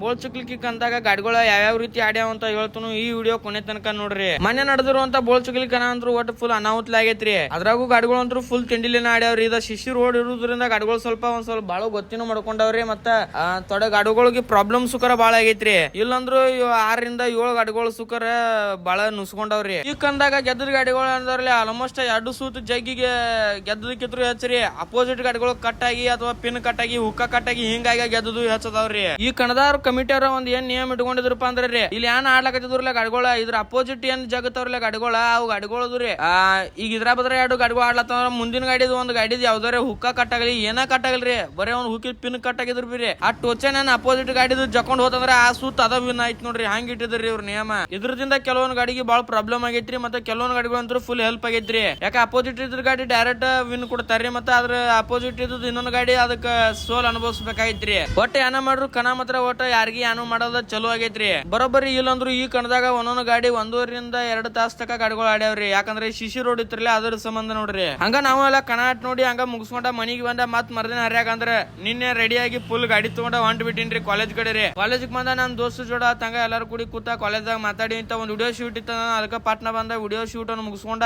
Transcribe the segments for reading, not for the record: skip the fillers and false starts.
ಬೋಲ್ ಚುಕ್ಲಿಕ್ಕಿ ಅಂದಾಗ ಗಾಡಿಗಳ ಯಾವ್ಯಾವ ರೀತಿ ಆಡ್ಯಾವ ಅಂತ ಹೇಳ್ತಾನು ಈ ವಿಡಿಯೋ ಕೊನೆ ತನಕ ನೋಡ್ರಿ. ಮನೆ ನಡೆದಿರುವಂತ ಬೋಲ್ ಚುಕ್ಲಿಕನ ಅಂದ್ರು ಒಟ್ಟು ಫುಲ್ ಅನಾಹುತ ಆಗೈತ್ರಿ. ಅದ್ರಾಗೂ ಗಾಡಿಗಳು ಅಂತೂ ಫುಲ್ ತಿಂಡಿಲಿನ ಆಡ್ಯಾವ್ರಿ. ಇದ ಶಿಶಿ ರೋಡ್ ಇರೋದ್ರಿಂದ ಗಾಡಿಗಳು ಸ್ವಲ್ಪ ಬಾಳ ಗೊತ್ತಿನ ಮಾಡ್ಕೊಂಡವ್ರಿ. ಮತ್ತ ತೊಡೆ ಗಾಡಿಗಳಿಗೆ ಪ್ರಾಬ್ಲಮ್ ಸುಕರ ಬಾಳ ಆಗೈತ್ರಿ. ಇಲ್ಲಂದ್ರು 6-7 ಗಾಡಿಗಳು ಸುಕರ ಬಾಳ ನುಸ್ಕೊಂಡವ್ರಿ. ಈ ಕಂದಾಗ ಗೆದ್ದದ ಗಾಡಿಗಳು ಅಂದ್ರಲ್ಲಿ ಆಲ್ಮೋಸ್ಟ್ 2 ಸೂತ್ ಜಗ್ಗಿಗೆ ಗೆದ್ದದಕ್ಕಿದ್ರು ಹೆಚ್ಚರಿ. ಅಪೋಸಿಟ್ ಗಾಡಿಗಳು ಕಟ್ ಆಗಿ ಅಥವಾ ಪಿನ್ ಕಟ್ ಆಗಿ ಹುಕ್ಕ ಕಟ್ ಆಗಿ ಹಿಂಗಾಗಿ ಗೆದ್ದದು ಹೆಚ್ಚದವ್ರಿ. ಈ ಕಣದಾರ ಕಮಿಟಿ ಅವ್ರ ಒಂದ್ ಏನ್ ನಿಯಮ ಇಟ್ಕೊಂಡಿದ್ರಪ್ಪ ಅಂದ್ರಿ, ಇಲ್ಲಿ ಏನ್ ಆಡ್ಲಕತ್ತಿದ್ರಲ್ಲ ಗಾಡಿಗಳ ಇದ್ರ ಅಪೋಸಿಟ್ ಏನ್ ಜಗತ್ತವ್ರಲ್ಲ ಗಾಡಿಗಳ ಅವು ಗಾಡಿಗಳದ್ರಿ. ಈಗ ಇದ್ರ ಬದ್ರ 2 ಗಾಡಿಗಳು ಆಡ್ಲತ್ತಂದ್ರ ಮುಂದಿನ ಗಾಡಿದ್ ಒಂದ್ ಗಾಡಿದ್ ಯಾವ್ದಾರ ಹುಕ್ಕ ಕಟ್ ಆಗಲಿ ಏನ ಕಟ್ ಆಗಲ್ರಿ, ಬರೇ ಒಂದ್ ಹುಕ್ಕಿ ಪಿನ್ ಕಟ್ ಆಗಿದ್ರು ಬಿರಿ ಆ ಟೋಚನ್ ಏನ್ ಅಪೋಸಿಟ್ ಗಾಡಿದ್ ಜಕೊಂಡ್ ಹೋತಂದ್ರ ಆ ಸೂತ್ ಅದ ವಿನ್ ಆಯ್ತು ನೋಡ್ರಿ. ಹಂಗ ಇಟ್ಟಿದ್ರಿ ಇವ್ರ ನಿಯಮ. ಇದ್ರದಿಂದ ಕೆಲವೊಂದ್ ಗಾಡಿಗೆ ಬಾಳ ಪ್ರಾಬ್ಲಮ್ ಆಗೈತ್ರಿ. ಮತ್ತೆ ಕೆಲವೊಂದ್ ಗಾಡಿಗಳು ಅಂತೂ ಫುಲ್ ಹೆಲ್ಪ್ ಆಗೈತ್ರಿ. ಯಾಕೆ ಅಪೋಸಿಟ್ ಇದ್ರ ಗಾಡಿ ಡೈರೆಕ್ಟ್ ವಿನ್ ಕೊಡ್ತಾರ್ರಿ. ಮತ್ತೆ ಅದ್ರ ಅಪೋಸಿಟ್ ಇದ್ ಇನ್ನೊಂದ್ ಗಾಡಿ ಅದಕ್ಕ ಸೋಲ್ ಅನುಭವಿಸ್ಬೇಕಾಯ್ತ್ರಿ. ಒಟ್ಟ ಏನ ಮಾಡ್ರು ಕಣ ಮಾತ್ರ ಒಟ್ಟ ಯಾರಿಗಿ ಏನು ಮಾಡೋದ ಚಲೋ ಆಗೈತ್ರಿ. ಬರೋಬ್ಬರಿ ಇಲ್ಲಂದ್ರು ಈ ಕಣದಾಗ ಒಂದೊಂದು ಗಾಡಿ 1.5-2 ತಾಸ ತಕ ಗಾಡಿಗಳು ಆಡ್ಯಾವ್ರಿ. ಯಾಕಂದ್ರೆ ಶಿಶಿ ರೋಡ್ ಇತ್ರಲ್ಲ ಅದ್ರ ಸಂಬಂಧ ನೋಡ್ರಿ. ಹಂಗ ನಾವು ಎಲ್ಲ ಕಣ ಆಟ್ ನೋಡಿ ಹಂಗ ಮುಗಿಸ್ಕೊಂಡ ಮನಿಗೆ ಬಂದ ಮತ್ ಮರ್ದಿನ ಹರ್ಯಾಕಂದ್ರ ನಿನ್ನೆ ರೆಡಿ ಆಗಿ ಫುಲ್ ಗಾಡಿ ತಗೊಂಡ ಹೊಂಟ್ ಬಿಟ್ಟಿನ್ರಿ ಕಾಲೇಜ್ ಕಡೆ ರೀ. ಕಾಲೇಜ್ ಬಂದ ನಮ್ ದೋಸ್ತ ಜೋಡ ತಂಗ ಎಲ್ಲಾರು ಕೂಡಿ ಕೂತ ಕಾಲೇಜಾಗ ಮಾತಾಡಿ ಇಂತ ಒಂದ್ ವಿಡಿಯೋ ಶೂಟ್ ಇತ್ತ. ಅದಕ್ಕ ಪಾಟ್ನ ಬಂದ ವಿಡಿಯೋ ಶೂಟ್ ಅನ್ನು ಮುಗಿಸ್ಕೊಂಡ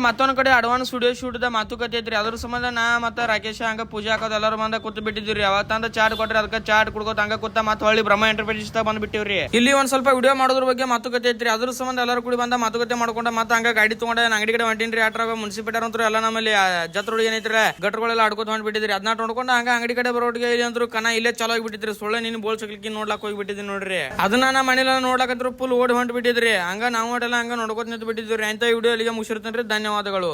ಮತ್ತೊಂದ್ ಕಡೆ ಅಡ್ವಾನ್ಸ್ ವಿಡಿಯೋ ಶೂಟ್ ದ ಮಾತುಕತೆ ಐತ್ರಿ. ಅದ್ರ ಸಂಬಂಧ ನಾ ಮತ್ತ ರಾಕೇಶ ಹಂಗ ಪೂಜಾ ಹಾಕೋದ್ ಎಲ್ಲಾರು ಬಂದ ಕೂತ್ ಬಿಟ್ಟಿದ್ರಿ. ಅವತ್ತಂದ ಚಾಟ್ ಕೊಟ್ರಿ, ಅದಕ್ಕ ಚಾಟ್ ಕುಡ್ಕೋತ ಹಂಗ ಕೂತ ಮತ್ತ ಹೊಳ್ಳಿ ಬ್ರಹ್ಮ ಎಂಟರ್ಪ್ರೈಸಸ್ ಬಂದ್ ಬಿಟ್ಟಿವ್ರಿ. ಇಲ್ಲಿ ಒಂದ್ ಸ್ವಲ್ಪ ವಿಡಿಯೋ ಮಾಡೋದ್ರ ಬಗ್ಗೆ ಮಾತುಕತೆ ಐತ್ರಿ. ಅದ್ರ ಸಂಬಂಧ ಎಲ್ಲಾರು ಕೂಡಿ ಬಂದ ಮಾತುಕತೆ ಮಾಡ್ಕೊಂಡ ಮತ್ತ ಹಂಗ ಗಾಡಿ ತಗೊಂಡ ಅಂಗಡಿ ಕಡೆ ಹೊಂಟಿನ್ರಿ. ಆಟ್ರಾಗ ಮುನ್ಸಿಪಾಲಿಟಿ ಅಂತೂ ಎಲ್ಲ ನಮ್ಮಲ್ಲಿ ಜತ್ರೋಡ್ ಏನೈತ್ರಿ ಗಟ್ರಗಳೆಲ್ಲ ಆಡ್ಕೋತ ಹೊಂಟ್ಬಿಟ್ಟಿದ್ರಿ. ಅದನ್ನ ನೋಡ್ಕೊಂಡ ಹಂಗ ಅಂಗಡಿ ಕಡೆ ಬರೋಟಿಗೆ ಇಲ್ಲಿ ಅಂದ್ರು ಕನ ಇಲ್ಲೇ ಚಲೋ ಆಗಿಬಿಟ್ಟಿದ್ರಿ. ಸೊಳ್ಳೆ ನೀನ್ ಬೋಲ್ ಚಕ್ಲಿಕ್ಕಿ ನೋಡ್ಲಾಕ್ ಹೋಗ್ಬಿಟ್ಟಿದ್ರಿ ನೋಡ್ರಿ. ಅದನ್ನ ನಾ ಮನೇಲಿ ನೋಡ್ಲಾಕಂದ್ರು ಫುಲ್ ಓಡಿ ಹೊಂಟ್ ಬಿಟ್ಟಿದ್ರಿ. ಹಂಗ ನಾವು ಹಂಗ ನೋಡ್ಕೋತ ನಿಂತು ಬಿಟ್ಟಿದ್ರಿ. ಅಂತ ವಿಡಿಯೋ ಇಲ್ಲಿಗೆ ಮುಗಿಸಿರ್ತೇನ್ರಿ. ಧನ್ಯವಾದಗಳು.